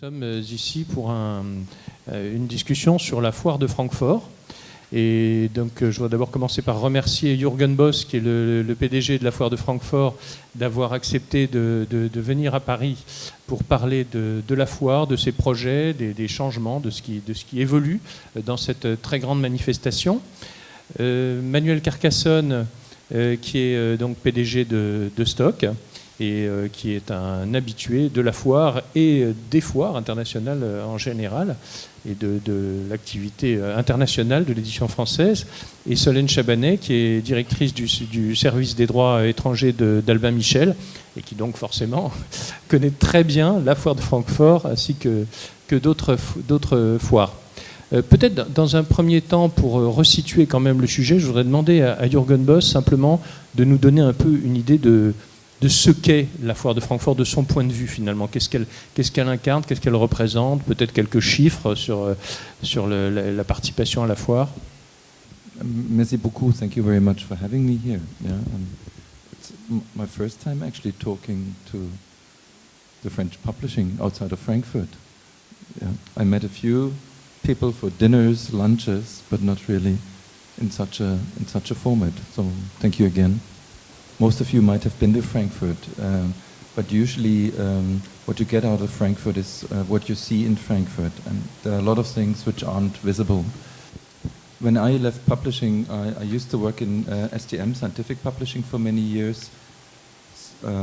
Nous sommes ici pour une discussion sur la foire de Francfort. Et donc, je voudrais d'abord commencer par remercier Jürgen Boss, qui est le PDG de la foire de Francfort, d'avoir accepté de venir à Paris pour parler de la foire, de ses projets, des changements, de ce qui évolue dans cette très grande manifestation. Manuel Carcassonne, qui est donc PDG de Stock, et qui est un habitué de la foire et des foires internationales en général, et de l'activité internationale de l'édition française, et Solène Chabanet, qui est directrice du service des droits étrangers d'Albin Michel, et qui donc forcément connaît très bien la foire de Francfort, ainsi que d'autres foires. Peut-être dans un premier temps, pour resituer quand même le sujet, je voudrais demander à Jürgen Boss simplement de nous donner un peu une idée de ce qu'est la foire de Francfort, de son point de vue finalement. Qu'est-ce qu'elle incarne, qu'est-ce qu'elle représente, peut-être quelques chiffres sur la participation à la foire. Merci beaucoup. Thank you very much for having me here. Yeah, it's my first time actually talking to the French publishing outside of Frankfurt. Yeah, I met a few people for dinners, lunches, but not really in such a format. So thank you again. Most of you might have been to Frankfurt, but usually what you get out of Frankfurt is what you see in Frankfurt, and there are a lot of things which aren't visible. When I left publishing, I used to work in STM, scientific publishing, for many years,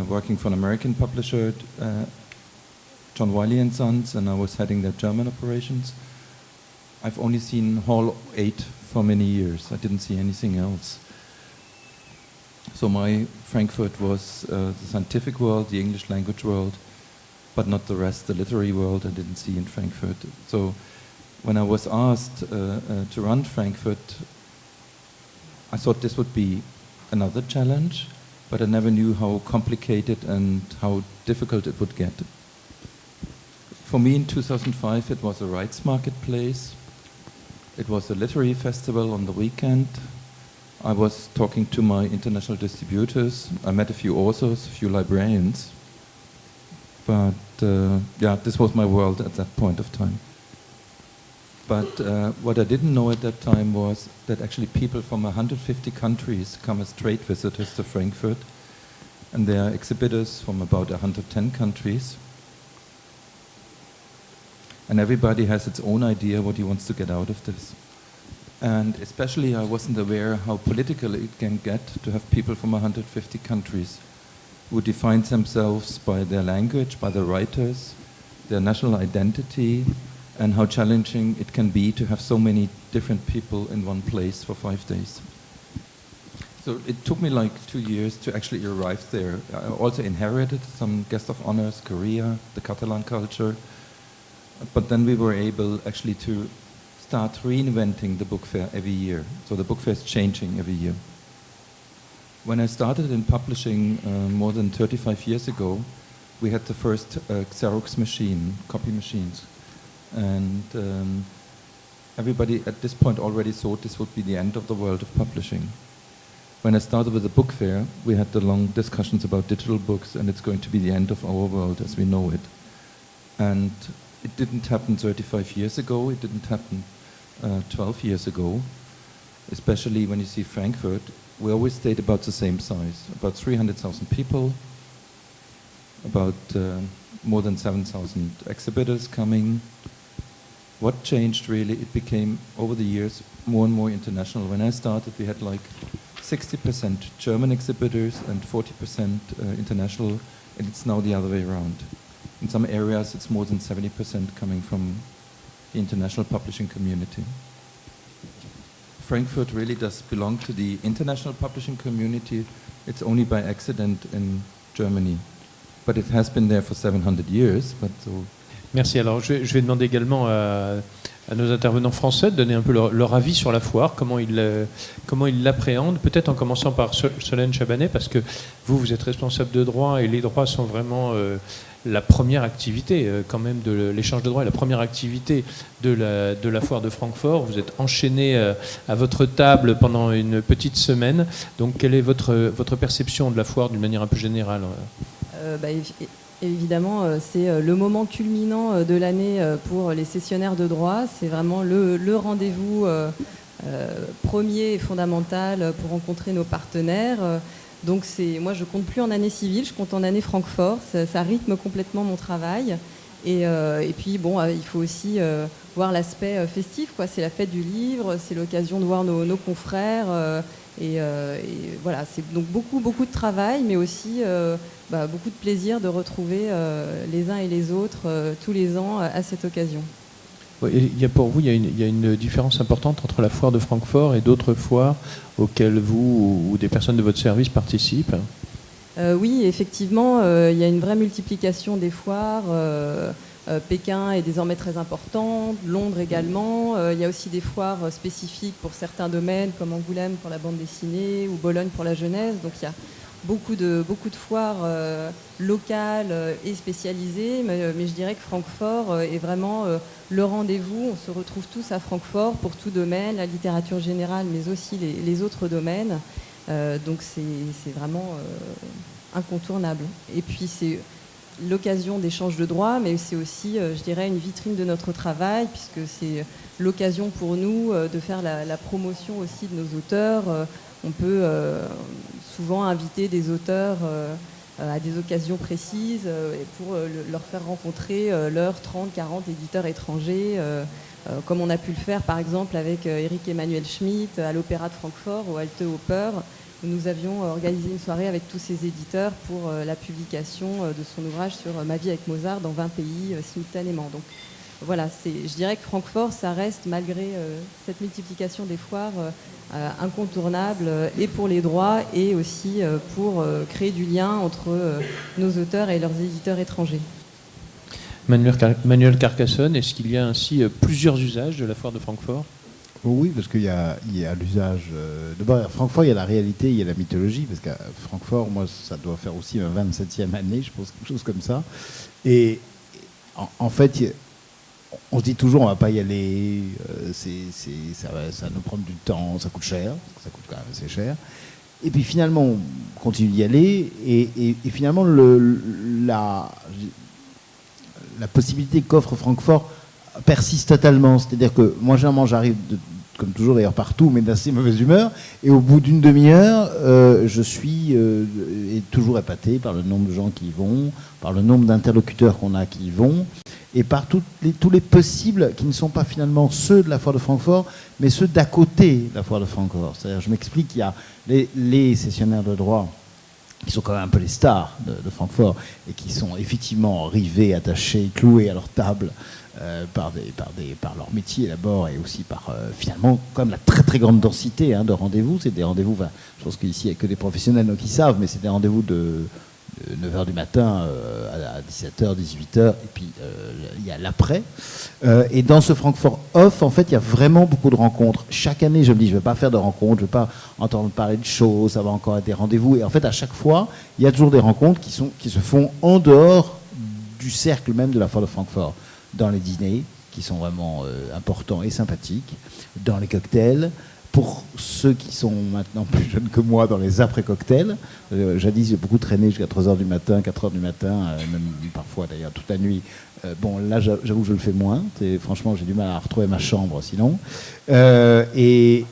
working for an American publisher, John Wiley & Sons, and I was heading their German operations. I've only seen Hall 8 for many years. I didn't see anything else. So my Frankfurt was the scientific world, the English language world, but not the rest, the literary world I didn't see in Frankfurt. So when I was asked to run Frankfurt, I thought this would be another challenge, but I never knew how complicated and how difficult it would get. For me in 2005 it was a rights marketplace. It was a literary festival on the weekend. I was talking to my international distributors. I met a few authors, a few librarians. But yeah, this was my world at that point of time. But what I didn't know at that time was that actually people from 150 countries come as trade visitors to Frankfurt. And there are exhibitors from about 110 countries. And everybody has its own idea what he wants to get out of this. And especially I wasn't aware how political it can get to have people from 150 countries who define themselves by their language, by their writers, their national identity, and how challenging it can be to have so many different people in one place for 5 days. So it took me like 2 years to actually arrive there. I also inherited some guest of honors, Korea, the Catalan culture, but then we were able actually to start reinventing the book fair every year. So the book fair is changing every year. When I started in publishing more than 35 years ago, we had the first Xerox machine, copy machines. And everybody at this point already thought this would be the end of the world of publishing. When I started with the book fair, we had the long discussions about digital books, and it's going to be the end of our world as we know it. And it didn't happen 35 years ago, it didn't happen 12 years ago, especially when you see Frankfurt. We always stayed about the same size, about 300,000 people, about more than 7,000 exhibitors coming. What changed really, it became over the years more and more international. When I started we had like 60% German exhibitors and 40% international, and it's now the other way around. In some areas it's more than 70% coming from the international publishing community. Frankfurt really does belong to the international publishing community. It's only by accident in Germany. But it has been there for 700 years. But so. Merci. Alors je vais demander également à nos intervenants français de donner un peu leur avis sur la foire, comment ils l'appréhendent, peut-être en commençant par Solène Chabanet, parce que vous êtes responsable de droit, et les droits sont vraiment la première activité quand même de l'échange de droits, la première activité de la foire de Francfort. Vous êtes enchaîné à votre table pendant une petite semaine. Donc quelle est votre perception de la foire d'une manière un peu générale? Évidemment, c'est le moment culminant de l'année pour les sessionnaires de droit. C'est vraiment le rendez-vous premier et fondamental pour rencontrer nos partenaires. Donc moi, je compte plus en année civile, je compte en année Francfort. Ça rythme complètement mon travail. Et puis, bon, il faut aussi voir l'aspect festif, quoi. C'est la fête du livre, c'est l'occasion de voir nos confrères. Et voilà, c'est donc beaucoup de travail, mais aussi beaucoup de plaisir de retrouver les uns et les autres tous les ans à cette occasion. Pour vous, il y a une différence importante entre la foire de Francfort et d'autres foires auxquelles vous ou des personnes de votre service participent? Oui, effectivement, il y a une vraie multiplication des foires. Pékin est désormais très important, Londres également. Il y a aussi des foires spécifiques pour certains domaines, comme Angoulême pour la bande dessinée ou Bologne pour la jeunesse. Donc il y a beaucoup de foires locales et spécialisées. Mais je dirais que Francfort est vraiment le rendez-vous. On se retrouve tous à Francfort pour tout domaine, la littérature générale, mais aussi les autres domaines. Donc c'est vraiment incontournable. Et puis c'est l'occasion d'échange de droits, mais c'est aussi, je dirais, une vitrine de notre travail, puisque c'est l'occasion pour nous de faire la promotion aussi de nos auteurs. On peut souvent inviter des auteurs à des occasions précises pour leur faire rencontrer leurs 30, 40 éditeurs étrangers, comme on a pu le faire par exemple avec Éric Emmanuel Schmitt à l'Opéra de Francfort, au Alte Oper, où nous avions organisé une soirée avec tous ces éditeurs pour la publication de son ouvrage sur ma vie avec Mozart dans 20 pays simultanément. Donc voilà, je dirais que Francfort, ça reste, malgré cette multiplication des foires, incontournable et pour les droits et aussi pour créer du lien entre nos auteurs et leurs éditeurs étrangers. Manuel Carcassonne, est-ce qu'il y a ainsi plusieurs usages de la foire de Francfort? Oui, parce qu'il y a l'usage... D'abord, à Francfort, il y a la réalité, il y a la mythologie, parce qu'à Francfort, moi, ça doit faire aussi ma 27e année, je pense, quelque chose comme ça. Et en fait, on se dit toujours, on ne va pas y aller, ça va nous prendre du temps, ça coûte cher, ça coûte quand même assez cher. Et puis finalement, on continue d'y aller, et finalement, la possibilité qu'offre Francfort persiste totalement. C'est-à-dire que moi, généralement, j'arrive, comme toujours d'ailleurs partout, mais d'assez mauvaise humeur, et au bout d'une demi-heure, je suis toujours épaté par le nombre de gens qui y vont, par le nombre d'interlocuteurs qu'on a qui y vont, et par tous les possibles qui ne sont pas finalement ceux de la foire de Francfort, mais ceux d'à côté de la foire de Francfort. C'est-à-dire, je m'explique, il y a les sessionnaires de droit qui sont quand même un peu les stars de Francfort et qui sont effectivement rivés, attachés, cloués à leur table par leur métier d'abord et aussi par finalement comme la très très grande densité de rendez-vous. C'est des rendez-vous, je pense qu'ici il n'y a que des professionnels qui savent, mais c'est des rendez-vous de 9h du matin à 17h, 18h, et puis il y a l'après. Et dans ce Francfort Off, en fait, il y a vraiment beaucoup de rencontres. Chaque année, je me dis, je ne vais pas faire de rencontres, je ne vais pas entendre parler de choses, ça va encore être des rendez-vous. Et en fait, à chaque fois, il y a toujours des rencontres qui se font en dehors du cercle même de la foire de Francfort. Dans les dîners, qui sont vraiment importants et sympathiques, dans les cocktails. Pour ceux qui sont maintenant plus jeunes que moi, dans les après-cocktails. Jadis, j'ai beaucoup traîné jusqu'à 3h du matin, 4h du matin, même parfois d'ailleurs toute la nuit. Bon, là, j'avoue que je le fais moins. Franchement, j'ai du mal à retrouver ma chambre sinon. Et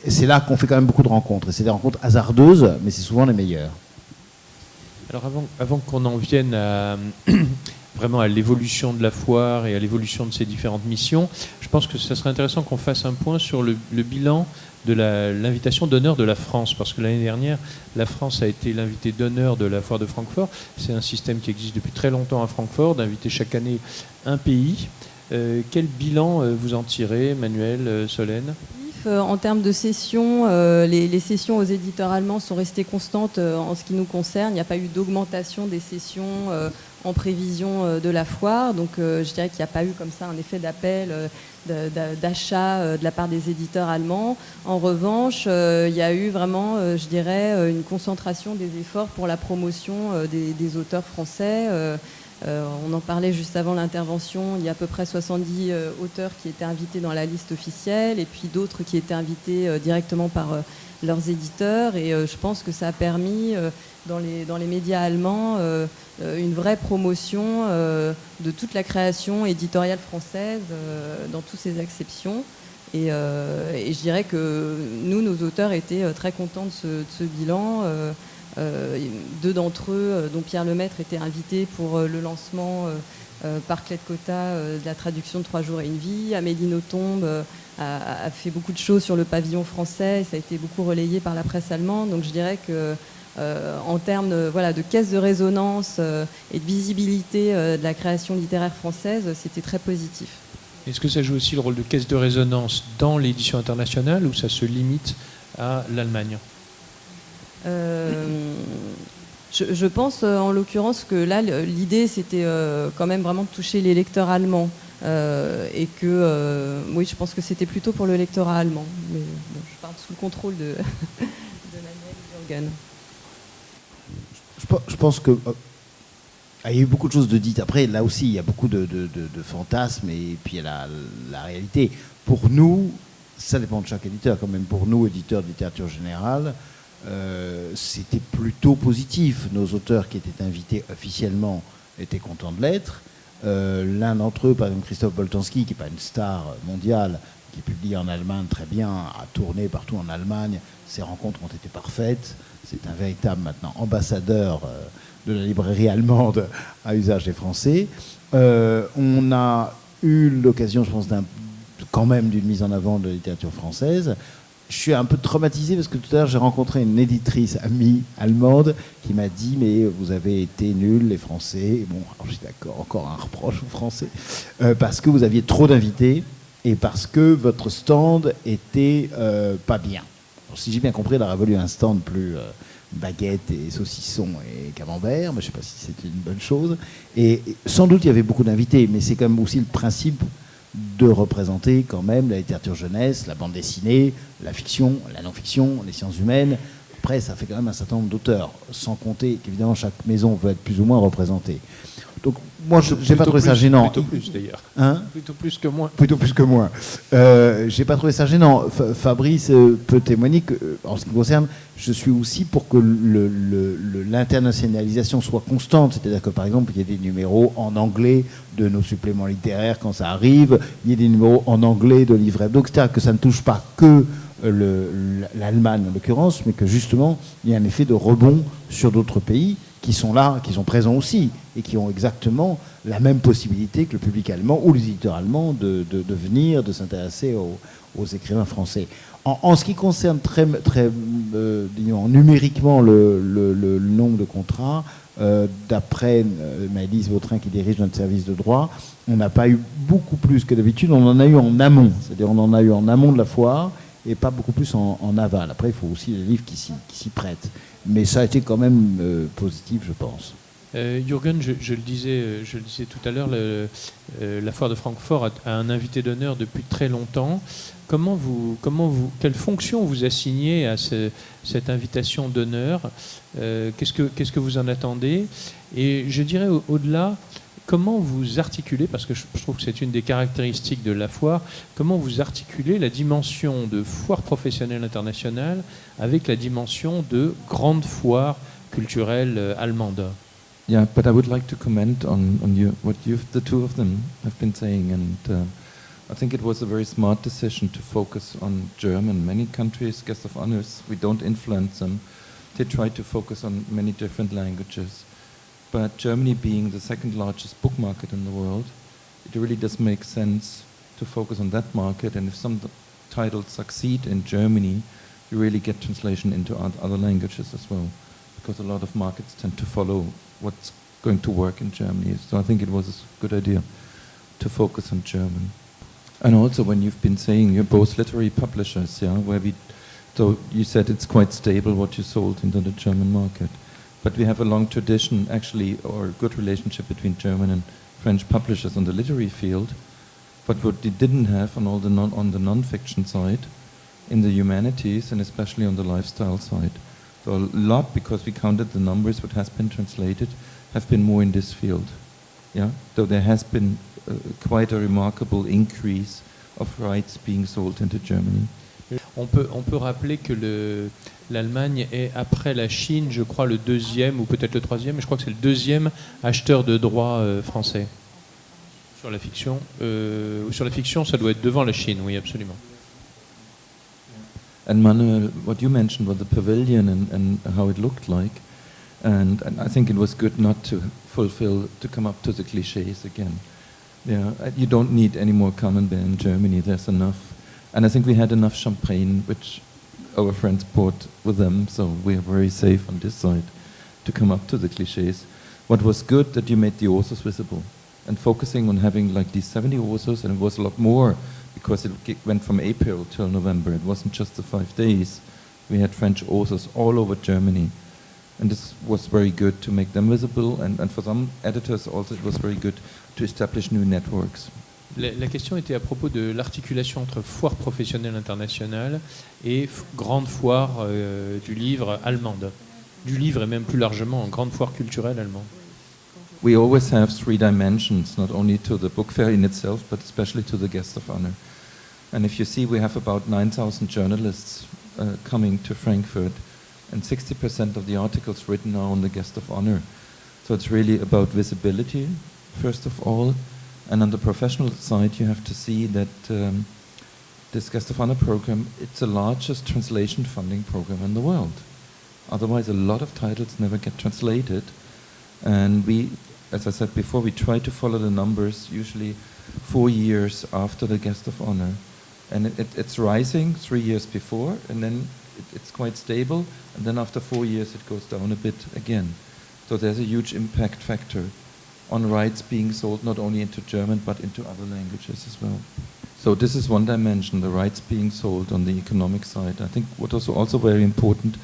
c'est là qu'on fait quand même beaucoup de rencontres. Et c'est des rencontres hasardeuses, mais c'est souvent les meilleures. Alors avant qu'on en vienne vraiment à l'évolution de la foire et à l'évolution de ses différentes missions, je pense que ça serait intéressant qu'on fasse un point sur le bilan de l'invitation d'honneur de la France, parce que l'année dernière, la France a été l'invité d'honneur de la foire de Francfort. C'est un système qui existe depuis très longtemps à Francfort, d'inviter chaque année un pays. Quel bilan vous en tirez, Manuel, Solène ? En termes de sessions, les sessions aux éditeurs allemands sont restées constantes en ce qui nous concerne. Il n'y a pas eu d'augmentation des sessions en prévision de la foire. Donc je dirais qu'il n'y a pas eu comme ça un effet d'appel, d'achat de la part des éditeurs allemands. En revanche, il y a eu vraiment, je dirais, une concentration des efforts pour la promotion des auteurs français. On en parlait juste avant l'intervention, il y a à peu près 70 auteurs qui étaient invités dans la liste officielle et puis d'autres qui étaient invités directement par leurs éditeurs. Et je pense que ça a permis dans les médias allemands une vraie promotion de toute la création éditoriale française dans toutes ses acceptions. Et je dirais que nous, nos auteurs, étaient très contents de ce bilan. Deux d'entre eux, dont Pierre Lemaître, étaient invités pour le lancement par Clède Cotta de la traduction de 3 jours et une vie. Amélie Nothomb a fait beaucoup de choses sur le pavillon français, et ça a été beaucoup relayé par la presse allemande. Donc je dirais que en termes de caisse de résonance et de visibilité de la création littéraire française, c'était très positif. Est-ce que ça joue aussi le rôle de caisse de résonance dans l'édition internationale ou ça se limite à l'Allemagne ? Je pense en l'occurrence que là, l'idée c'était quand même vraiment de toucher les lecteurs allemands. Et que, oui, je pense que c'était plutôt pour le lectorat allemand. Mais bon, je parle sous le contrôle de Manuel Jürgen. Je pense que il y a eu beaucoup de choses de dites. Après, là aussi, il y a beaucoup de fantasmes et puis il y a la réalité. Pour nous, ça dépend de chaque éditeur quand même. Pour nous, éditeurs de littérature générale, c'était plutôt positif. Nos auteurs qui étaient invités officiellement étaient contents de l'être. L'un d'entre eux, par exemple Christophe Boltanski, qui n'est pas une star mondiale, qui publie en Allemagne très bien, a tourné partout en Allemagne. Ses rencontres ont été parfaites. C'est un véritable maintenant ambassadeur de la librairie allemande à usage des Français. On a eu l'occasion, je pense, quand même d'une mise en avant de la littérature française. Je suis un peu traumatisé parce que tout à l'heure j'ai rencontré une éditrice amie allemande qui m'a dit mais vous avez été nuls les Français. Bon, alors je suis d'accord, encore un reproche aux Français, parce que vous aviez trop d'invités et parce que votre stand était pas bien. Alors, si j'ai bien compris, elle aurait voulu un stand plus baguette et saucisson et camembert, mais je ne sais pas si c'était une bonne chose. Et sans doute il y avait beaucoup d'invités, mais c'est quand même aussi le principe de représenter quand même la littérature jeunesse, la bande dessinée, la fiction, la non-fiction, les sciences humaines. Après, ça fait quand même un certain nombre d'auteurs, sans compter qu'évidemment chaque maison veut être plus ou moins représentée. Donc moi, je n'ai pas trouvé ça gênant. Plutôt plus d'ailleurs. Hein ? Plutôt plus que moins. Plutôt plus que moins. J'ai pas trouvé ça gênant. Fabrice peut témoigner que, en ce qui me concerne, je suis aussi pour que l'internationalisation soit constante. C'est-à-dire que, par exemple, il y ait des numéros en anglais de nos suppléments littéraires quand ça arrive, il y ait des numéros en anglais de livres hebdo, etc. Que ça ne touche pas que l'Allemagne, en l'occurrence, mais que, justement, il y a un effet de rebond sur d'autres pays qui sont là, qui sont présents aussi, et qui ont exactement la même possibilité que le public allemand ou les éditeurs allemands de venir, de s'intéresser aux écrivains français. En ce qui concerne disons, numériquement le nombre de contrats, d'après Maëlys Vautrin qui dirige notre service de droit, on n'a pas eu beaucoup plus que d'habitude, on en a eu en amont, c'est-à-dire on en a eu en amont de la foire et pas beaucoup plus en aval. Après, il faut aussi des livres qui s'y prêtent. Mais ça a été quand même positif, je pense. Jürgen, je le disais tout à l'heure, la foire de Francfort a un invité d'honneur depuis très longtemps. Quelle fonction vous assignez à cette invitation d'honneur ? Qu'est-ce que vous en attendez ? Et je dirais au-delà, comment vous articulez, parce que je trouve que c'est une des caractéristiques de la foire, comment vous articulez la dimension de foire professionnelle internationale avec la dimension de grande foire culturelle allemande ? Yeah, but I would like to comment on what the two of them have been saying, and I think it was a very smart decision to focus on German. Many countries, guests of honors, we don't influence them. They try to focus on many different languages. But Germany being the second largest book market in the world, it really does make sense to focus on that market. And if some titles succeed in Germany, you really get translation into other languages as well, because a lot of markets tend to follow what's going to work in Germany. So I think it was a good idea to focus on German. And also when you've been saying you're both literary publishers, yeah, so you said it's quite stable what you sold into the German market. But we have a long tradition, actually, or a good relationship between German and French publishers on the literary field. But what they didn't have on the non-fiction side, in the humanities, and especially on the lifestyle side. So a lot, because we counted the numbers, what has been translated, have been more in this field. Yeah, so there has been quite a remarkable increase of rights being sold into Germany. On peut rappeler que l'Allemagne est, après la Chine, je crois, le deuxième ou peut-être le troisième, mais je crois que c'est le deuxième acheteur de droits français. Sur la fiction, ça doit être devant la Chine, oui, absolument. And Manuel, what you mentioned was the pavilion and how it looked like, and I think it was good not to come up to the clichés again. Yeah, you don't need any more Camembert in Germany. There's enough, and I think we had enough champagne, which our friends brought with them, so we are very safe on this side to come up to the clichés. What was good that you made the authors visible, and focusing on having like these 70 authors, and it was a lot more because it went from April till November. It wasn't just the 5 days. We had French authors all over Germany, and this was very good to make them visible, and for some editors also it was very good to establish new networks. La question était à propos de l'articulation entre foire professionnelle internationale et grande foire du livre allemande. Du livre et même plus largement, grande foire culturelle allemande. We always have 3 dimensions, not only to the book fair in itself, but especially to the guest of honor. And if you see, we have about 9,000 journalists coming to Frankfurt, and 60% of the articles written are on the guest of honor. So it's really about visibility, first of all. And on the professional side, you have to see that this guest of honor program, it's the largest translation funding program in the world. Otherwise, a lot of titles never get translated. And we, as I said before, we try to follow the numbers, usually 4 years after the guest of honor. And it's rising 3 years before, and then it's quite stable, and then after 4 years it goes down a bit again. So there's a huge impact factor on rights being sold not only into German but into other languages as well. So this is one dimension, the rights being sold on the economic side. I think what was also very important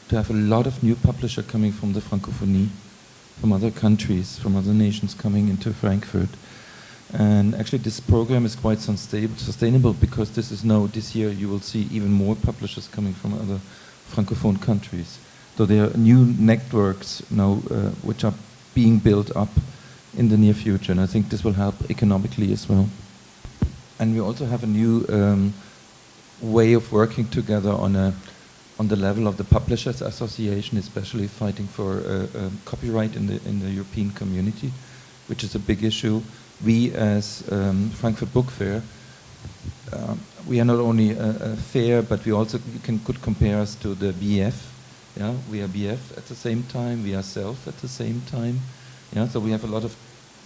to have a lot of new publishers coming from the Francophonie, from other countries, from other nations coming into Frankfurt. And actually this program is quite sustainable because this year you will see even more publishers coming from other Francophone countries. So there are new networks now which are being built up in the near future, and I think this will help economically as well. And we also have a new way of working together on the level of the Publishers Association, especially fighting for copyright in the European community, which is a big issue. We, as Frankfurt Book Fair, we are not only a fair, but we also could compare us to the BF. Yeah, we are BF at the same time. We are SELF at the same time. Yeah, so we have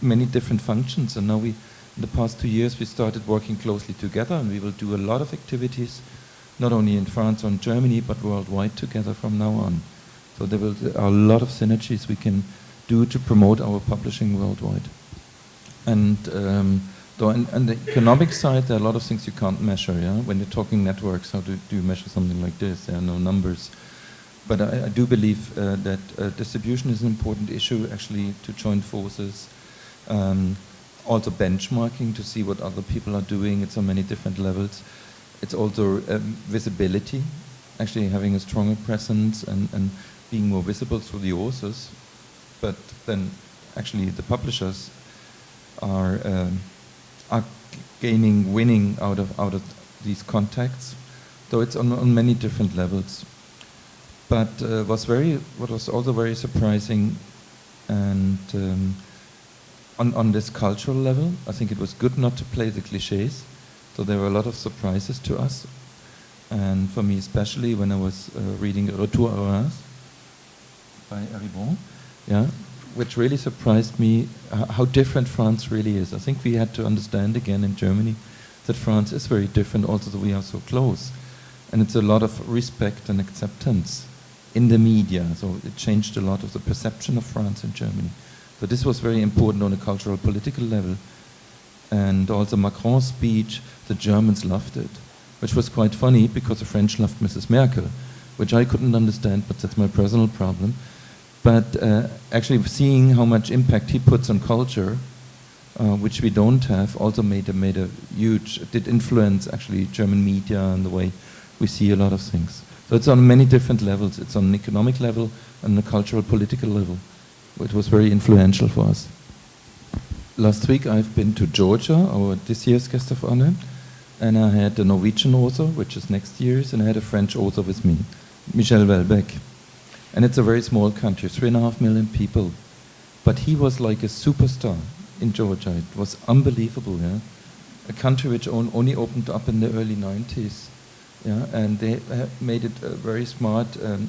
many different functions, and now in the past 2 years, we started working closely together, and we will do a lot of activities, not only in France or in Germany, but worldwide together from now on. So there are a lot of synergies we can do to promote our publishing worldwide. And on the economic side, there are a lot of things you can't measure. Yeah, when you're talking networks, how do you measure something like this? There are no numbers. But I do believe that distribution is an important issue, actually, to join forces. Also benchmarking to see what other people are doing at so many different levels. It's also visibility, actually having a stronger presence and being more visible through the authors. But then actually the publishers are winning out of these contacts. So it's on many different levels. But what was also very surprising, and on this cultural level, I think it was good not to play the clichés. So there were a lot of surprises to us, and for me especially when I was reading Retour à Reims by Eribon, yeah, which really surprised me how different France really is. I think we had to understand again in Germany that France is very different, also that we are so close, and it's a lot of respect and acceptance in the media. So it changed a lot of the perception of France in Germany. So this was very important on a cultural, political level. And also Macron's speech, the Germans loved it, which was quite funny because the French loved Mrs. Merkel, which I couldn't understand, but that's my personal problem. But actually seeing how much impact he puts on culture, which we don't have, also made a huge, did influence actually German media and the way we see a lot of things. So it's on many different levels. It's on an economic level and a cultural, political level. It was very influential for us. Last week I've been to Georgia, this year's guest of honor, and I had a Norwegian author, which is next year's, and I had a French author with me, Michel Houellebecq. And it's a very small country, 3.5 million people. But he was like a superstar in Georgia. It was unbelievable, yeah. A country which only opened up in the early 90s, yeah, and they made it very smart. In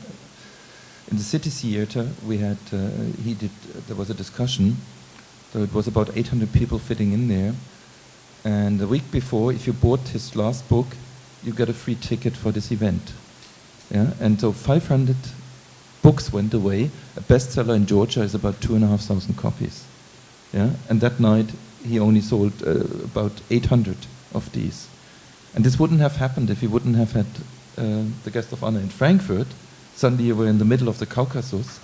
the city theater, we had there was a discussion. So it was about 800 people fitting in there. And the week before, if you bought his last book, you get a free ticket for this event. Yeah, and so 500 books went away. A bestseller in Georgia is about 2,500 copies. Yeah, and that night he only sold about 800 of these. And this wouldn't have happened if he wouldn't have had the guest of honor in Frankfurt. Suddenly you were in the middle of the Caucasus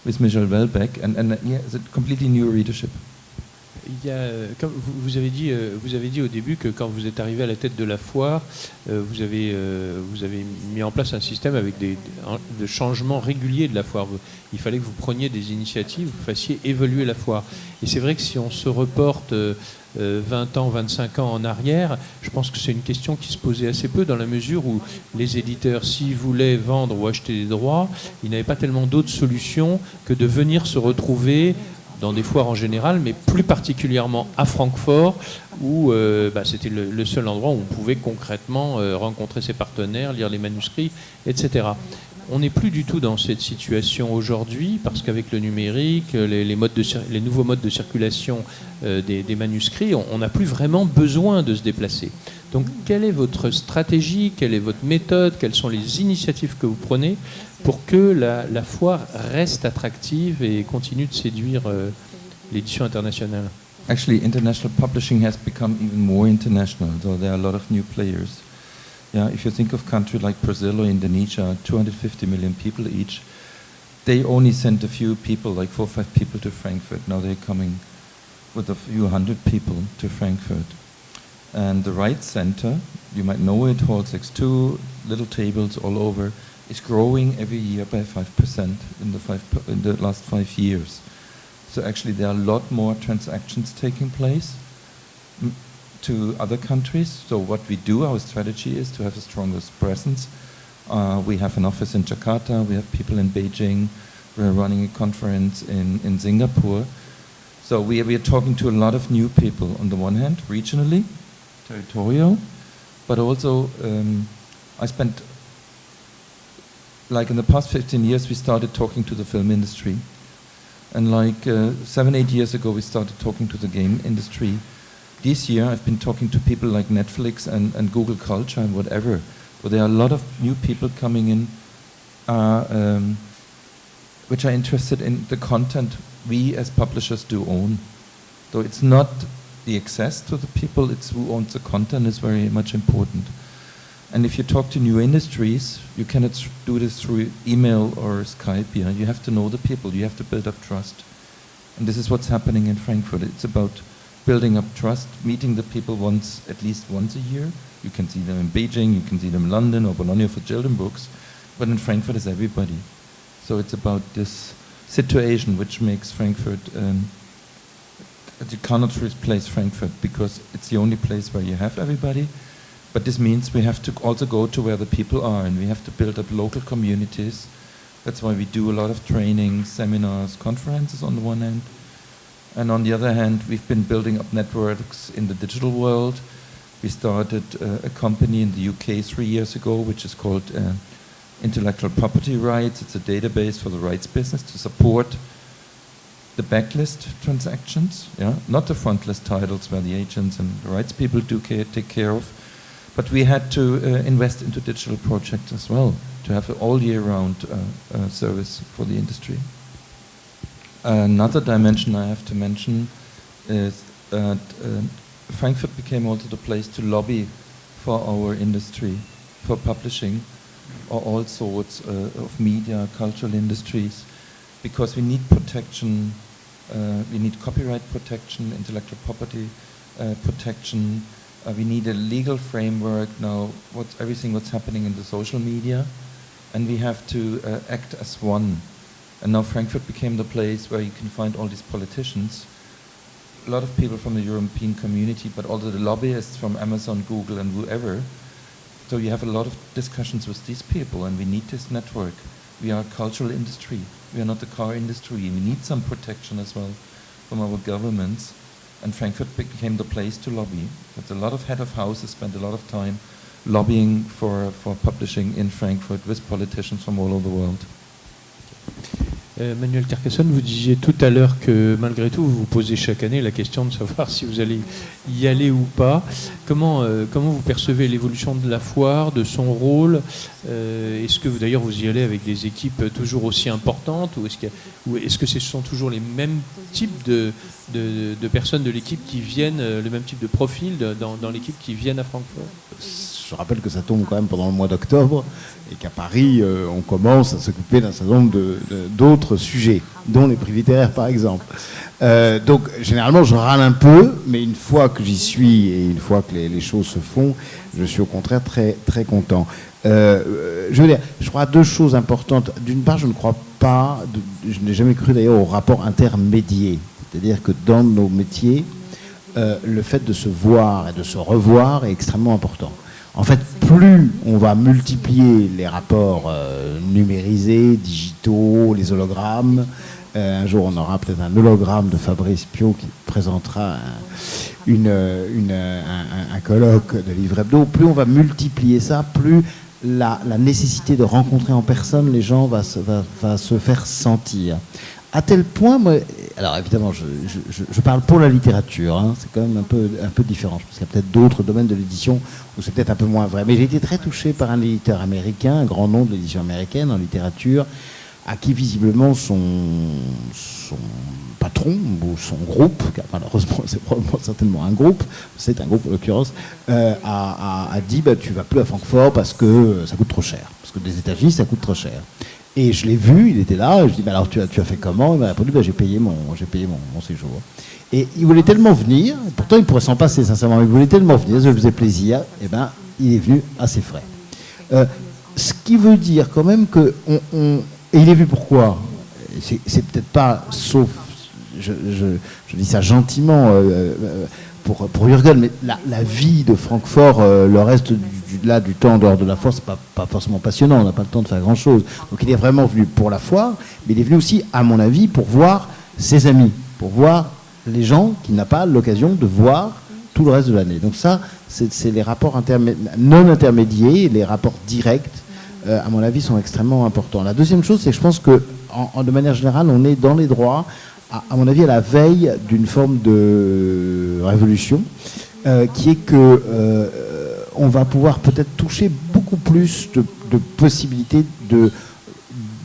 with Michel Houellebecq, and yeah, it's a completely new readership. Il y a, comme vous avez dit au début que quand vous êtes arrivé à la tête de la foire, vous avez mis en place un système avec de changements réguliers de la foire. Il fallait que vous preniez des initiatives, vous fassiez évoluer la foire. Et c'est vrai que si on se reporte 20 ans, 25 ans en arrière, je pense que c'est une question qui se posait assez peu dans la mesure où les éditeurs, s'ils voulaient vendre ou acheter des droits, ils n'avaient pas tellement d'autres solutions que de venir se retrouver dans des foires en général, mais plus particulièrement à Francfort, où c'était le seul endroit où on pouvait concrètement rencontrer ses partenaires, lire les manuscrits, etc. On n'est plus du tout dans cette situation aujourd'hui, parce qu'avec le numérique, les nouveaux modes de circulation des manuscrits, on n'a plus vraiment besoin de se déplacer. Donc, quelle est votre stratégie, quelle est votre méthode, quelles sont les initiatives que vous prenez pour que la foire reste attractive et continue de séduire l'édition internationale? Actually, international publishing has become even more international, though there are a lot of new players. Yeah, if you think of countries like Brazil or Indonesia, 250 million people each, they only send a few people, like 4 or 5 people to Frankfurt. Now they're coming with a few hundred people to Frankfurt. And the Wright Center, you might know it, holds 2 little tables all over, is growing every year by 5% in the last 5 years. So actually there are a lot more transactions taking place to other countries. So what we do, our strategy is to have the strongest presence. We have an office in Jakarta, we have people in Beijing, we're running a conference in Singapore. So we are talking to a lot of new people on the one hand, regionally, territorial, but also I spent, like in the past 15 years, we started talking to the film industry. And like 7-8 years ago, we started talking to the game industry. This year, I've been talking to people like Netflix and Google Culture and whatever. But there are a lot of new people coming in which are interested in the content we as publishers do own. So it's not the access to the people, it's who owns the content is very much important. And if you talk to new industries, you cannot do this through email or Skype. Yeah? You have to know the people, you have to build up trust. And this is what's happening in Frankfurt. It's about building up trust, meeting the people at least once a year. You can see them in Beijing, you can see them in London or Bologna for children's books, but in Frankfurt is everybody. So it's about this situation which makes Frankfurt, you cannot replace Frankfurt because it's the only place where you have everybody. But this means we have to also go to where the people are, and we have to build up local communities. That's why we do a lot of training, seminars, conferences on the one hand. And on the other hand, we've been building up networks in the digital world. We started a company in the UK 3 years ago, which is called Intellectual Property Rights. It's a database for the rights business to support the backlist transactions, yeah? Not the frontlist titles where the agents and the rights people take care of. But we had to invest into digital projects as well, to have an all year round service for the industry. Another dimension I have to mention is that Frankfurt became also the place to lobby for our industry, for publishing, or all sorts of media, cultural industries, because we need protection, we need copyright protection, intellectual property protection, we need a legal framework now, everything what's happening in the social media, and we have to act as one. And now Frankfurt became the place where you can find all these politicians a lot of people from the European community, but also the lobbyists from Amazon, Google, and whoever. So you have a lot of discussions with these people, and we need this network. We are a cultural industry. We are not the car industry. We need some protection as well from our governments. And Frankfurt became the place to lobby. But a lot of head of houses spent a lot of time lobbying for publishing in Frankfurt with politicians from all over the world. Manuel Carcassonne, vous disiez tout à l'heure que malgré tout, vous vous posez chaque année la question de savoir si vous allez y aller ou pas. Comment vous percevez l'évolution de la foire, de son rôle? Est-ce que d'ailleurs vous y allez avec des équipes toujours aussi importantes, ou est-ce que ce sont toujours les mêmes types de personnes de l'équipe qui viennent, le même type de profil dans l'équipe qui viennent à Francfort? Je rappelle que ça tombe quand même pendant le mois d'octobre et qu'à Paris, on commence à s'occuper d'un certain nombre d'autres sujets, dont les prix littéraires par exemple. Donc généralement je râle un peu, mais une fois que j'y suis et une fois que les choses se font, je suis au contraire très, très content. Je veux dire, je crois à deux choses importantes. D'une part, je ne crois pas, je n'ai jamais cru d'ailleurs au rapport intermédiaire. C'est-à-dire que dans nos métiers, le fait de se voir et de se revoir est extrêmement important. En fait, plus on va multiplier les rapports numérisés, digitaux, les hologrammes. Un jour, on aura peut-être un hologramme de Fabrice Piot qui présentera un colloque de Livre Hebdo. Plus on va multiplier ça, plus la nécessité de rencontrer en personne les gens va se faire sentir. À tel point, moi, alors évidemment, je parle pour la littérature, hein, c'est quand même un peu différent. Je pense qu'il y a peut-être d'autres domaines de l'édition où c'est peut-être un peu moins vrai. Mais j'ai été très touché par un éditeur américain, un grand nom de l'édition américaine en littérature, à qui visiblement son patron ou son groupe, car malheureusement c'est probablement certainement un groupe, c'est un groupe en l'occurrence, a dit bah, tu vas plus à Francfort parce que ça coûte trop cher, parce que des États-Unis ça coûte trop cher. Et je l'ai vu, il était là, je dis bah alors tu as fait comment? Il m'a répondu bah, j'ai payé mon séjour. Et il voulait tellement venir, pourtant il pourrait s'en passer sincèrement, mais il voulait tellement venir, ça lui faisait plaisir, et ben il est venu à ses frais. Ce qui veut dire quand même que et il est vu pourquoi? C'est peut-être pas, sauf, je dis ça gentiment pour Jürgen, mais la vie de Francfort, le reste du temps en dehors de la foire, c'est pas forcément passionnant, on n'a pas le temps de faire grand-chose. Donc il est vraiment venu pour la foire, mais il est venu aussi, à mon avis, pour voir ses amis, pour voir les gens qu'il n'a pas l'occasion de voir tout le reste de l'année. Donc ça, c'est les rapports non intermédiaires, les rapports directs, à mon avis, sont extrêmement importants. La deuxième chose, c'est que je pense que, de manière générale, on est dans les droits, à mon avis, à la veille d'une forme de révolution, qui est que on va pouvoir peut-être toucher beaucoup plus de possibilités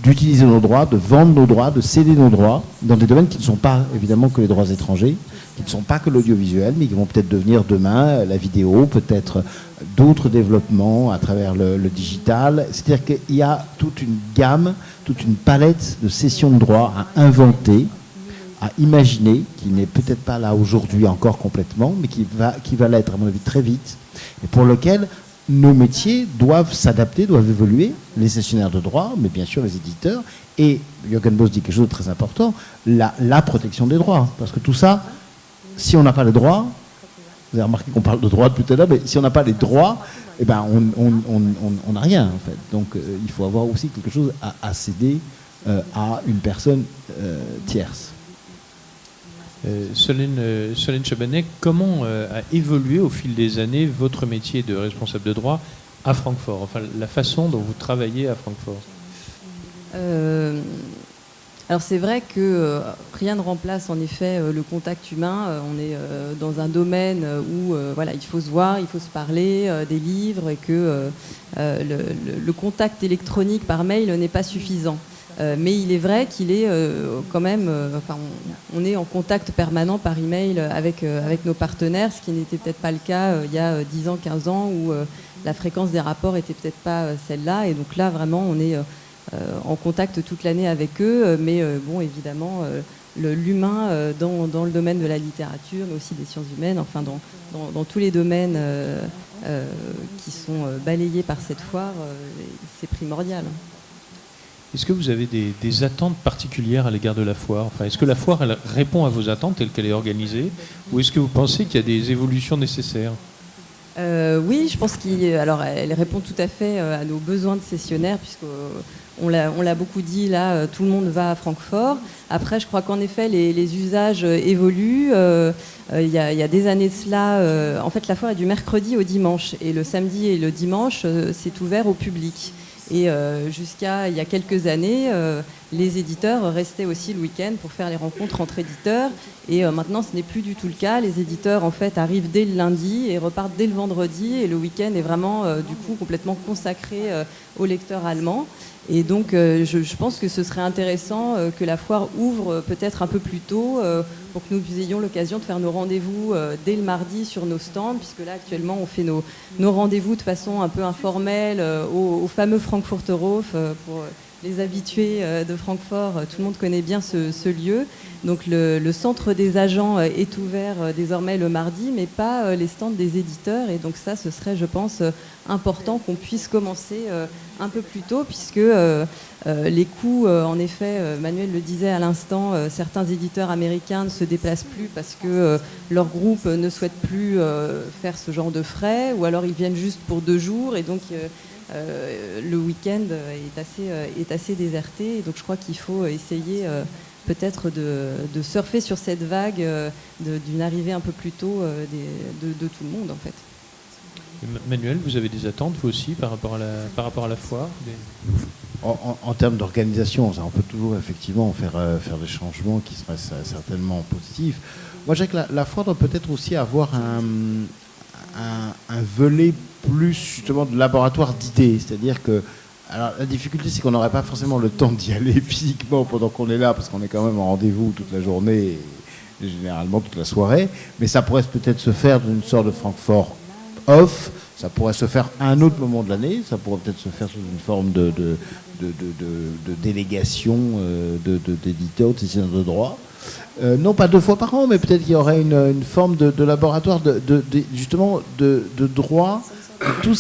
d'utiliser nos droits, de vendre nos droits, de céder nos droits, dans des domaines qui ne sont pas, évidemment, que les droits étrangers, qui ne sont pas que l'audiovisuel, mais qui vont peut-être devenir demain la vidéo, peut-être d'autres développements à travers le digital. C'est-à-dire qu'il y a toute une gamme, toute une palette de cessions de droits à inventer, à imaginer, qui n'est peut-être pas là aujourd'hui encore complètement, mais qui va l'être, à mon avis, très vite, et pour lequel nos métiers doivent s'adapter, doivent évoluer, les gestionnaires de droits, mais bien sûr les éditeurs, et Jürgen Boss dit quelque chose de très important, la protection des droits. Parce que tout ça, si on n'a pas les droits, vous avez remarqué qu'on parle de droits depuis tout à l'heure, mais si on n'a pas les droits, eh ben on n'a rien en fait. Donc il faut avoir aussi quelque chose à céder à une personne tierce. Solène Chabanet, comment a évolué au fil des années votre métier de responsable de droit à Francfort, enfin la façon dont vous travaillez à Francfort? Alors c'est vrai que rien ne remplace en effet le contact humain. On est dans un domaine où voilà, il faut se voir, il faut se parler, des livres, et que le contact électronique par mail n'est pas suffisant. Mais il est vrai qu'il est quand même, on est en contact permanent par email avec nos partenaires, ce qui n'était peut-être pas le cas il y a 10 ans, 15 ans, où la fréquence des rapports était peut-être pas celle-là. Et donc là, vraiment, on est en contact toute l'année avec eux. Mais bon, évidemment, l'humain dans le domaine de la littérature, mais aussi des sciences humaines, enfin dans tous les domaines qui sont balayés par cette foire, c'est primordial. Est-ce que vous avez des attentes particulières à l'égard de la foire? Enfin, est-ce que la foire elle répond à vos attentes telles qu'elle est organisée, ou est-ce que vous pensez qu'il y a des évolutions nécessaires? Oui, je pense qu'elle répond tout à fait à nos besoins de sessionnaires, puisqu'on l'a beaucoup dit, là, tout le monde va à Francfort. Après, je crois qu'en effet, les usages évoluent. Il y a des années de cela, en fait, la foire est du mercredi au dimanche. Et le samedi et le dimanche, c'est ouvert au public. Et jusqu'à il y a quelques années, les éditeurs restaient aussi le week-end pour faire les rencontres entre éditeurs. Et maintenant, ce n'est plus du tout le cas. Les éditeurs, en fait, arrivent dès le lundi et repartent dès le vendredi. Et le week-end est vraiment, du coup, complètement consacré aux lecteurs allemands. Et donc, je pense que ce serait intéressant que la foire ouvre peut-être un peu plus tôt pour que nous ayons l'occasion de faire nos rendez-vous dès le mardi sur nos stands, puisque là, actuellement, on fait nos rendez-vous de façon un peu informelle au fameux Frankfurterhof. Pour les habitués de Francfort, tout le monde connaît bien ce lieu. Donc, le centre des agents est ouvert désormais le mardi, mais pas les stands des éditeurs. Et donc ça, ce serait, je pense, important qu'on puisse commencer un peu plus tôt, puisque les coûts, en effet, Manuel le disait à l'instant, certains éditeurs américains ne se déplacent plus parce que leur groupe ne souhaite plus faire ce genre de frais, ou alors ils viennent juste pour 2 jours, et donc le week-end est assez déserté. Et donc je crois qu'il faut essayer peut-être de surfer sur cette vague d'une arrivée un peu plus tôt de tout le monde, en fait. Manuel, vous avez des attentes, vous aussi, par rapport à la foire? En termes d'organisation, on peut toujours effectivement faire des changements qui seraient certainement positifs. Moi, je dirais que la foire doit peut-être aussi avoir un volet plus justement de laboratoire d'idées. C'est-à-dire que, alors, la difficulté, c'est qu'on n'aurait pas forcément le temps d'y aller physiquement pendant qu'on est là, parce qu'on est quand même en rendez-vous toute la journée et généralement toute la soirée. Mais ça pourrait peut-être se faire d'une sorte de Francfort off. Ça pourrait se faire à un autre moment de l'année. Ça pourrait peut-être se faire sous une forme de délégation d'éditeurs, de décideurs de droit. Non pas 2 fois par an, mais peut-être qu'il y aurait une forme de laboratoire justement de droit, de tout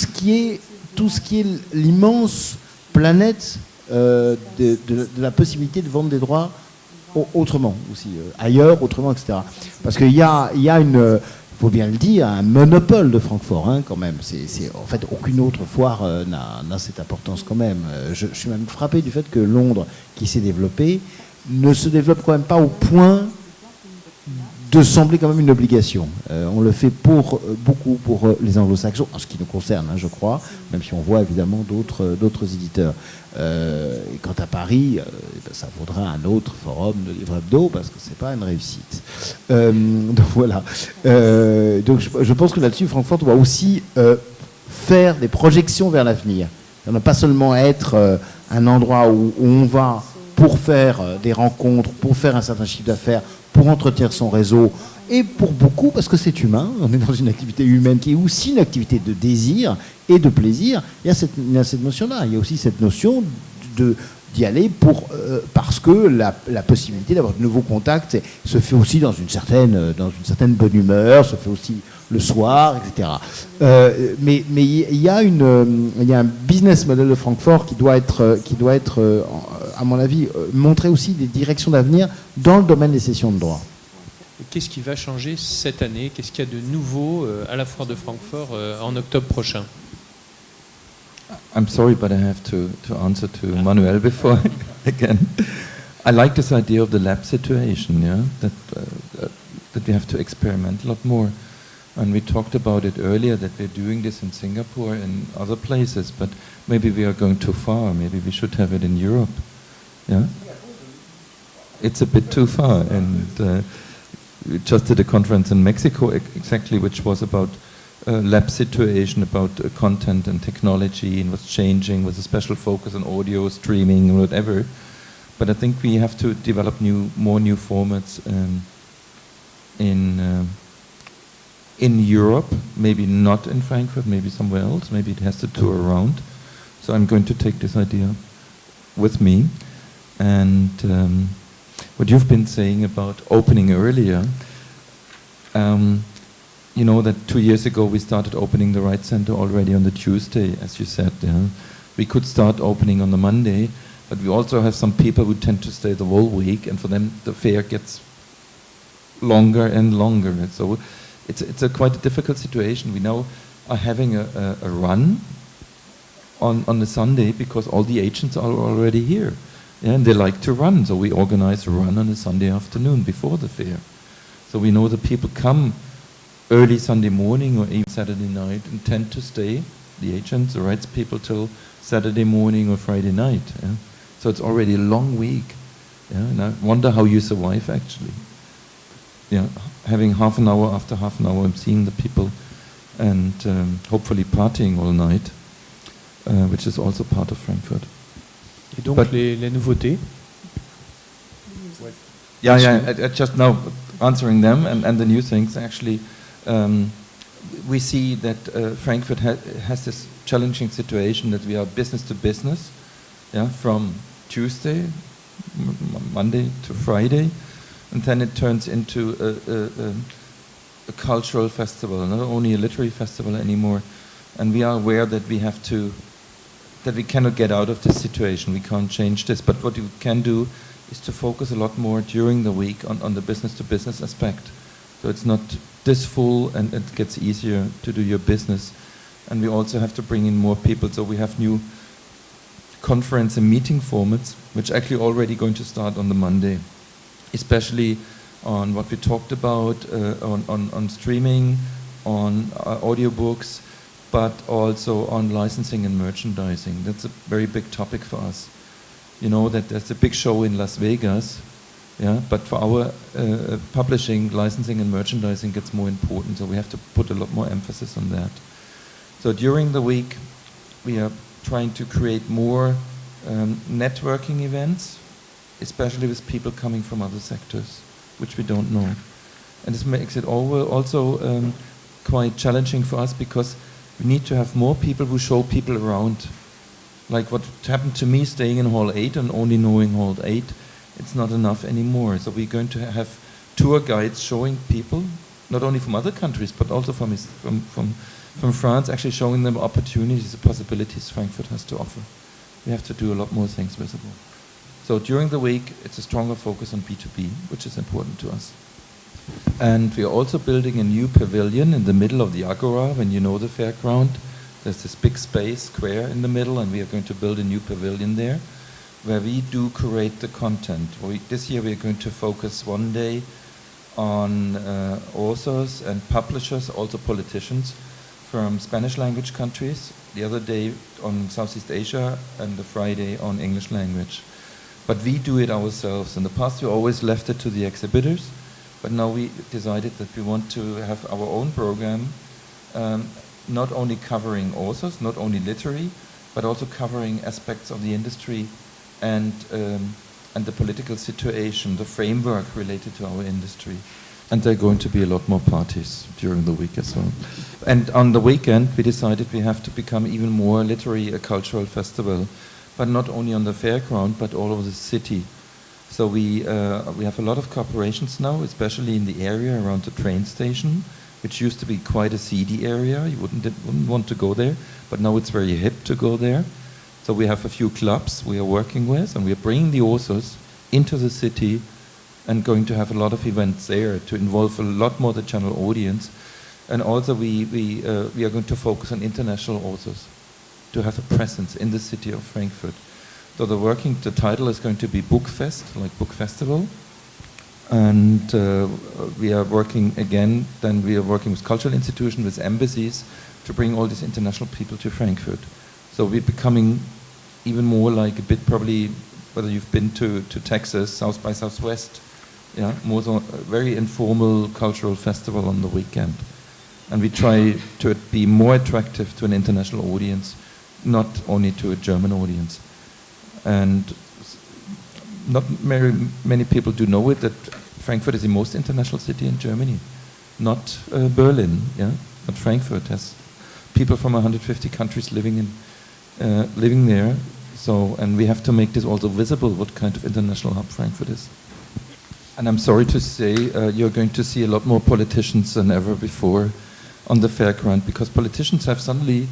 ce qui est l'immense planète de la possibilité de vendre des droits autrement aussi, ailleurs, autrement, etc. Parce qu'il y a il faut bien le dire, un monopole de Francfort, hein, quand même. En fait, aucune autre foire n'a cette importance quand même. Je suis même frappé du fait que Londres, qui s'est développé, ne se développe quand même pas au point de sembler quand même une obligation. On le fait beaucoup pour les anglo-saxons, en ce qui nous concerne, hein, je crois, même si on voit évidemment d'autres éditeurs. Et quant à Paris, ça vaudra un autre forum de livre hebdo, parce que c'est pas une réussite. Donc voilà. Donc je pense que là-dessus, Francfort doit aussi faire des projections vers l'avenir. Ça ne doit pas seulement être un endroit où on va pour faire des rencontres, pour faire un certain chiffre d'affaires, pour entretenir son réseau, et pour beaucoup, parce que c'est humain, on est dans une activité humaine qui est aussi une activité de désir et de plaisir. Il y a cette notion-là, il y a aussi cette notion d'y aller parce que la possibilité d'avoir de nouveaux contacts se fait aussi dans une certaine bonne humeur, se fait aussi le soir, etc. Mais il y a un business model de Francfort qui doit être à mon avis, montrer aussi des directions d'avenir dans le domaine des sessions de droit. Qu'est-ce qui va changer cette année? Qu'est-ce qu'il y a de nouveau à la foire de Francfort en octobre prochain? I'm sorry, but I have to answer to Manuel before again. I like this idea of the lab situation, yeah, that we have to experiment a lot more. And we talked about it earlier, that we're doing this in Singapore and other places, but maybe we are going too far. Maybe we should have it in Europe. Yeah? It's a bit too far. And we just did a conference in Mexico, exactly, which was about lab situation, about content and technology and what's changing, with a special focus on audio, streaming, whatever. But I think we have to develop more new formats in Europe, maybe not in Frankfurt, maybe somewhere else, maybe it has to tour around. So I'm going to take this idea with me. And what you've been saying about opening earlier, you know that 2 years ago we started opening the Right Center already on the Tuesday, as you said. Yeah? We could start opening on the Monday, But we also have some people who tend to stay the whole week, and for them the fair gets longer and longer. And so it's a quite a difficult situation. We now are having a run on the Sunday because all the agents are already here. Yeah, and they like to run, so we organize a run on a Sunday afternoon before the fair. So we know that people come early Sunday morning or even Saturday night and tend to stay, the agents, the rights people, till Saturday morning or Friday night. Yeah? So it's already a long week. Yeah? And I wonder how you survive actually. Yeah, having half an hour after half an hour and seeing the people and hopefully partying all night, which is also part of Frankfurt. Et donc les nouveautés. I just now answering them and the new things actually. We see that Frankfurt has this challenging situation that we are business to business, yeah, from Tuesday, Monday to Friday, and then it turns into a cultural festival, not only a literary festival anymore. And we are aware that we cannot get out of this situation. We can't change this. But what you can do is to focus a lot more during the week on the business to business aspect. So it's not this full and it gets easier to do your business. And we also have to bring in more people. So we have new conference and meeting formats, which are actually already going to start on the Monday, especially on what we talked about, on streaming, on audiobooks, but also on licensing and merchandising. That's a very big topic for us. You know that there's a big show in Las Vegas, yeah, but for our publishing, licensing and merchandising gets more important, so we have to put a lot more emphasis on that. So during the week, we are trying to create more networking events, especially with people coming from other sectors, which we don't know. And this makes it also quite challenging for us because we need to have more people who show people around. Like what happened to me staying in Hall 8 and only knowing Hall 8, it's not enough anymore. So we're going to have tour guides showing people, not only from other countries, but also from France, actually showing them opportunities, the possibilities Frankfurt has to offer. We have to do a lot more things visible. So during the week, it's a stronger focus on B2B, which is important to us. And we are also building a new pavilion in the middle of the Agora, when you know the fairground. There's this big space, square in the middle, and we are going to build a new pavilion there, where we do curate the content. This year we are going to focus one day on authors and publishers, also politicians, from Spanish language countries, the other day on Southeast Asia, and the Friday on English language. But we do it ourselves. In the past we always left it to the exhibitors, but now we decided that we want to have our own program, not only covering authors, not only literary, but also covering aspects of the industry and the political situation, the framework related to our industry. And there are going to be a lot more parties during the week as well. And on the weekend, we decided we have to become even more literary, a cultural festival, but not only on the fairground, but all over the city. So we have a lot of cooperations now, especially in the area around the train station, which used to be quite a seedy area. You wouldn't want to go there, but now it's very hip to go there. So we have a few clubs we are working with, and we are bringing the authors into the city and going to have a lot of events there to involve a lot more the general audience. And also we are going to focus on international authors to have a presence in the city of Frankfurt. So the title is going to be Bookfest, like Book Festival. And we are working with cultural institutions, with embassies, to bring all these international people to Frankfurt. So we're becoming even more like a bit, probably, whether you've been to Texas, South by Southwest, yeah, more so a very informal cultural festival on the weekend. And we try to be more attractive to an international audience, not only to a German audience. And not very many people do know it, that Frankfurt is the most international city in Germany, not Berlin. Yeah, but Frankfurt has people from 150 countries living there. So, and we have to make this also visible, what kind of international hub Frankfurt is. And I'm sorry to say, you're going to see a lot more politicians than ever before on the fairground, because politicians have suddenly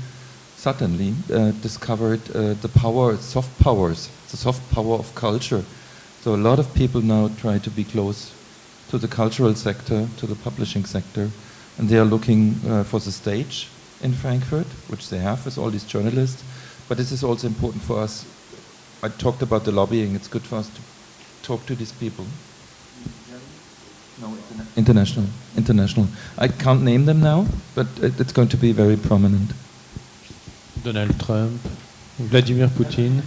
suddenly discovered the power, soft powers, the soft power of culture. So a lot of people now try to be close to the cultural sector, to the publishing sector, and they are looking for the stage in Frankfurt, which they have with all these journalists. But this is also important for us. I talked about the lobbying. It's good for us to talk to these people. No, international. I can't name them now, but it's going to be very prominent. Donald Trump, Vladimir Putin.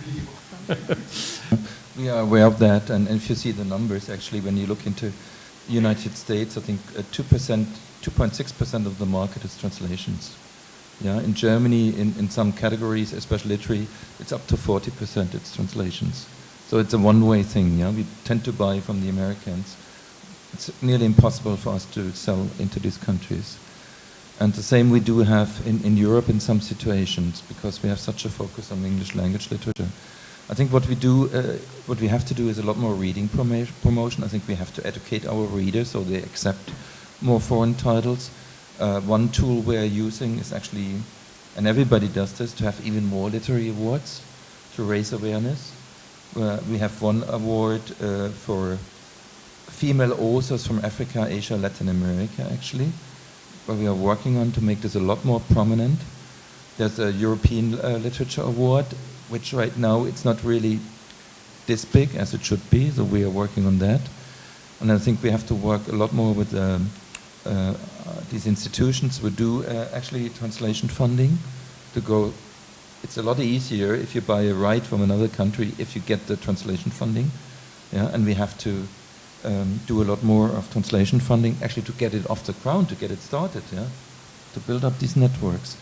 We are aware of that, and if you see the numbers, actually, when you look into the United States, I think 2.6% of the market is translations. Yeah, in Germany, in some categories, especially literary, it's up to 40%. It's translations. So it's a one-way thing. Yeah, we tend to buy from the Americans. It's nearly impossible for us to sell into these countries. And the same we do have in Europe in some situations, because we have such a focus on English language literature. I think what we have to do is a lot more reading promotion. I think we have to educate our readers so they accept more foreign titles. One tool we're using is actually, and everybody does this, to have even more literary awards to raise awareness. We have one award for female authors from Africa, Asia, Latin America, actually, where we are working on to make this a lot more prominent. There's a European Literature Award, which right now it's not really this big as it should be, so we are working on that. And I think we have to work a lot more with these institutions who do actually translation funding to go. It's a lot easier if you buy a right from another country if you get the translation funding, yeah. And we have to do a lot more of translation funding actually to get it off the ground, to get it started, yeah, to build up these networks.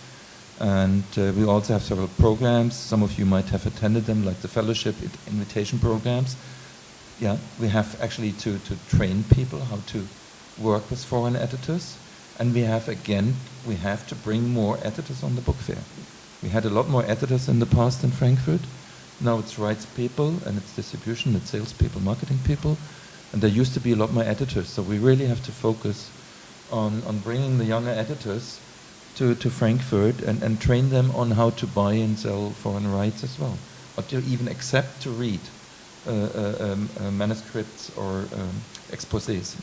And we also have several programs. Some of you might have attended them, like the fellowship invitation programs. Yeah, we have actually to train people how to work with foreign editors. And we have to bring more editors on the book fair. We had a lot more editors in the past in Frankfurt. Now it's rights people and it's distribution, it's sales people, marketing people. And there used to be a lot more editors. So we really have to focus on bringing the younger editors to Frankfurt and train them on how to buy and sell foreign rights as well, or to even accept to read manuscripts or exposés.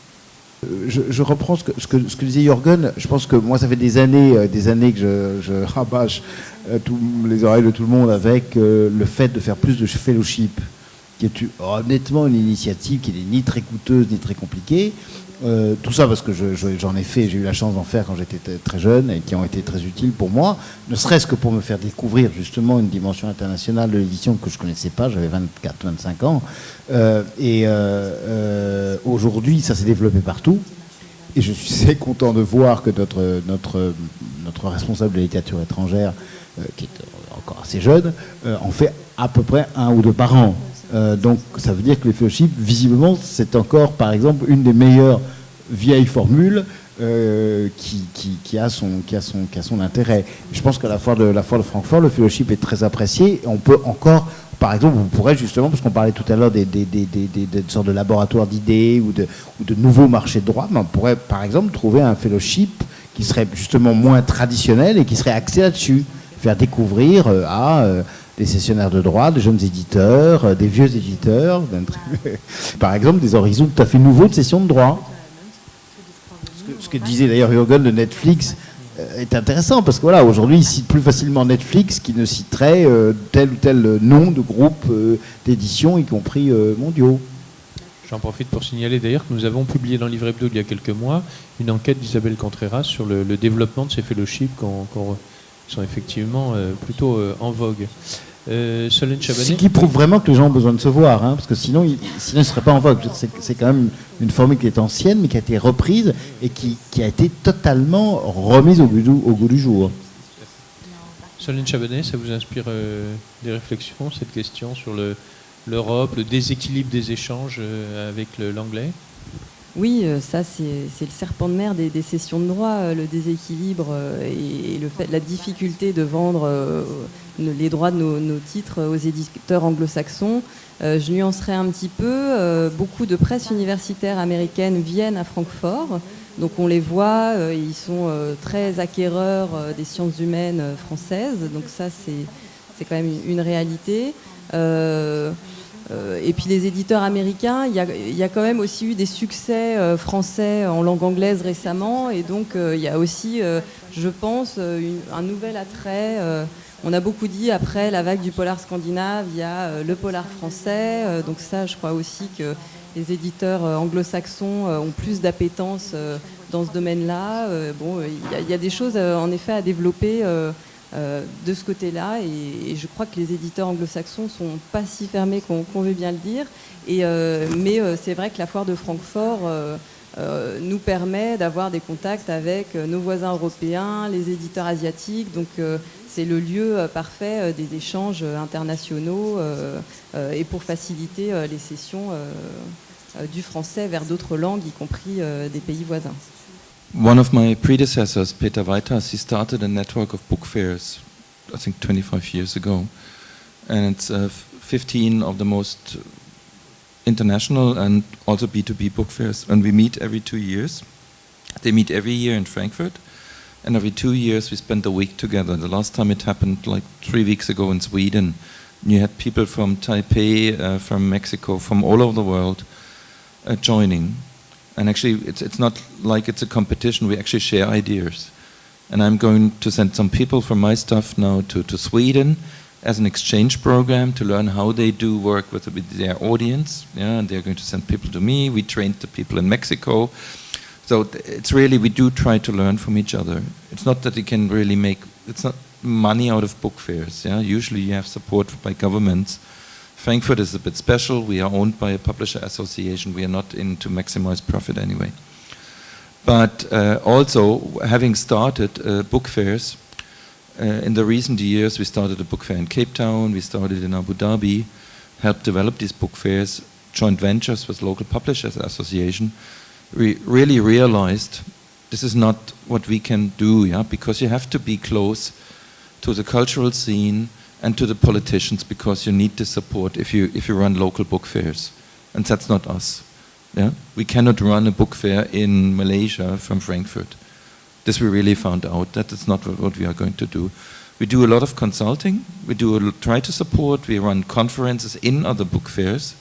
Je reprends ce que disait Jürgen. Je pense que moi, ça fait des années que je rabâche les oreilles de tout le monde avec le fait de faire plus de fellowship, qui est honnêtement une initiative qui n'est ni très coûteuse ni très compliquée. Tout ça parce que j'en ai fait, j'ai eu la chance d'en faire quand j'étais très jeune et qui ont été très utiles pour moi, ne serait-ce que pour me faire découvrir justement une dimension internationale de l'édition que je ne connaissais pas, j'avais 24-25 ans. Aujourd'hui, ça s'est développé partout. Et je suis très content de voir que notre responsable de la littérature étrangère, qui est encore assez jeune, en fait à peu près 1 ou 2 par an. Donc ça veut dire que les fellowships, visiblement, c'est encore, par exemple, une des meilleures vieilles formules qui a son intérêt. Je pense qu'à la foire de Francfort, le fellowship est très apprécié. On peut encore, par exemple, on pourrait justement, parce qu'on parlait tout à l'heure des sortes de laboratoires d'idées ou de nouveaux marchés de droit, mais on pourrait, par exemple, trouver un fellowship qui serait justement moins traditionnel et qui serait axé là-dessus, faire découvrir des cessionnaires de droit, des jeunes éditeurs, des vieux éditeurs, par exemple des horizons tout à fait nouveaux de cession de droit. Ce que disait d'ailleurs Jürgen de Netflix est intéressant, parce que voilà, aujourd'hui il cite plus facilement Netflix qu'il ne citerait tel ou tel nom de groupe d'édition, y compris mondiaux. J'en profite pour signaler d'ailleurs que nous avons publié dans Livre Hebdo il y a quelques mois une enquête d'Isabelle Contreras sur le développement de ces fellowships qui sont effectivement plutôt en vogue. Solène Chabannet. Ce qui prouve vraiment que les gens ont besoin de se voir, hein, parce que sinon ils ne seraient pas en vogue. C'est quand même une formule qui est ancienne, mais qui a été reprise et qui a été totalement remise au goût du jour. Solène Chabannet, ça vous inspire des réflexions, cette question sur l'Europe, le déséquilibre des échanges avec l'anglais ? Oui, ça c'est le serpent de mer des cessions de droit, le déséquilibre et la difficulté de vendre les droits de nos titres aux éditeurs anglo-saxons. Je nuancerai un petit peu. Beaucoup de presse universitaire américaine viennent à Francfort Donc on les voit, ils sont très acquéreurs des sciences humaines françaises, donc ça c'est quand même une réalité. Et puis les éditeurs américains, il y a quand même aussi eu des succès français en langue anglaise récemment, et donc il y a aussi, je pense, un nouvel attrait. On a beaucoup dit, après la vague du polar scandinave, il y a le polar français, donc ça je crois aussi que les éditeurs anglo-saxons ont plus d'appétence dans ce domaine-là. Bon, il y a des choses en effet à développer de ce côté-là, et je crois que les éditeurs anglo-saxons sont pas si fermés qu'on veut bien le dire. Mais c'est vrai que la foire de Francfort nous permet d'avoir des contacts avec nos voisins européens, les éditeurs asiatiques. Donc c'est le lieu parfait des échanges internationaux et pour faciliter les sessions du français vers d'autres langues, y compris des pays voisins. One of my predecessors, Peter Weitas, he started a network of book fairs, I think 25 years ago. And it's 15 of the most international and also B2B book fairs. And we meet every 2 years. They meet every year in Frankfurt. And every 2 years we spend a week together. The last time it happened like 3 weeks ago in Sweden. You had people from Taipei, from Mexico, from all over the world joining. And actually, it's not like it's a competition. We actually share ideas. And I'm going to send some people from my staff now to Sweden as an exchange program to learn how they do work with their audience. Yeah, and they're going to send people to me. We trained the people in Mexico. So it's really, we do try to learn from each other. It's not that we can really make, it's not money out of book fairs. Yeah, usually you have support by governments. Frankfurt is a bit special. We are owned by a publisher association. We are not in to maximize profit anyway. But also, having started book fairs, in the recent years, we started a book fair in Cape Town, we started in Abu Dhabi, helped develop these book fairs, joint ventures with local publishers association. We really realized this is not what we can do, yeah, because you have to be close to the cultural scene and to the politicians, because you need the support if you run local book fairs, and that's not us. Yeah, we cannot run a book fair in Malaysia from Frankfurt. This we really found out that it's not what we are going to do. We do a lot of consulting. We try to support. We run conferences in other book fairs.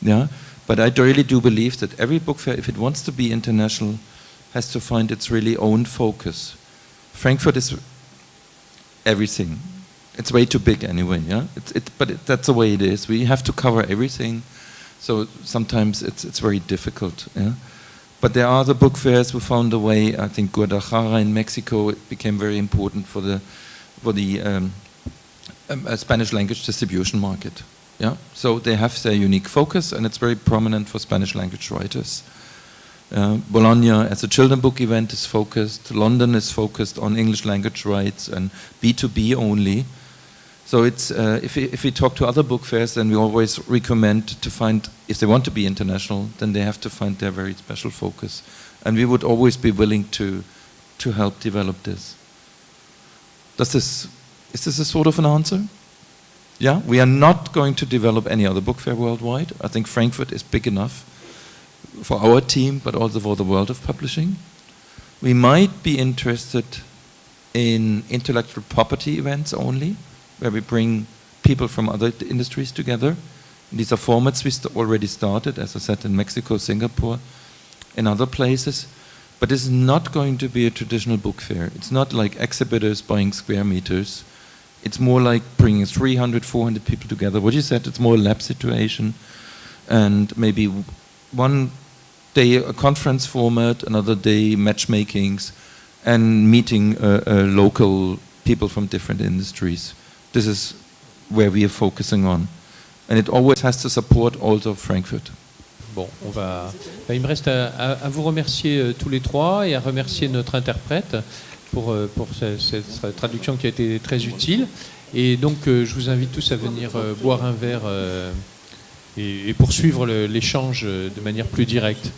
Yeah, but I really do believe that every book fair, if it wants to be international, has to find its really own focus. Frankfurt is everything. It's way too big anyway, yeah. But that's the way it is. We have to cover everything, so sometimes it's very difficult, yeah. But there are other book fairs who found a way. I think Guadalajara in Mexico, it became very important for the Spanish language distribution market, yeah. So they have their unique focus, and it's very prominent for Spanish language writers. Bologna as a children book event is focused. London is focused on English language rights and B2B only. So it's if we talk to other book fairs, then we always recommend to find, if they want to be international, then they have to find their very special focus. And we would always be willing to help develop this. Is this a sort of an answer? Yeah, we are not going to develop any other book fair worldwide. I think Frankfurt is big enough for our team, but also for the world of publishing. We might be interested in intellectual property events only, where we bring people from other industries together. These are formats we already started, as I said, in Mexico, Singapore, and other places. But this is not going to be a traditional book fair. It's not like exhibitors buying square meters. It's more like bringing 300, 400 people together. What you said, it's more a lab situation. And maybe one day a conference format, another day matchmakings, and meeting local people from different industries. This is where we are focusing on. And it always has to support also Frankfurt. Bon, il me reste à vous remercier tous les trois et à remercier notre interprète pour cette traduction qui a été très utile. Et donc, je vous invite tous à venir boire un verre et poursuivre l'échange de manière plus directe.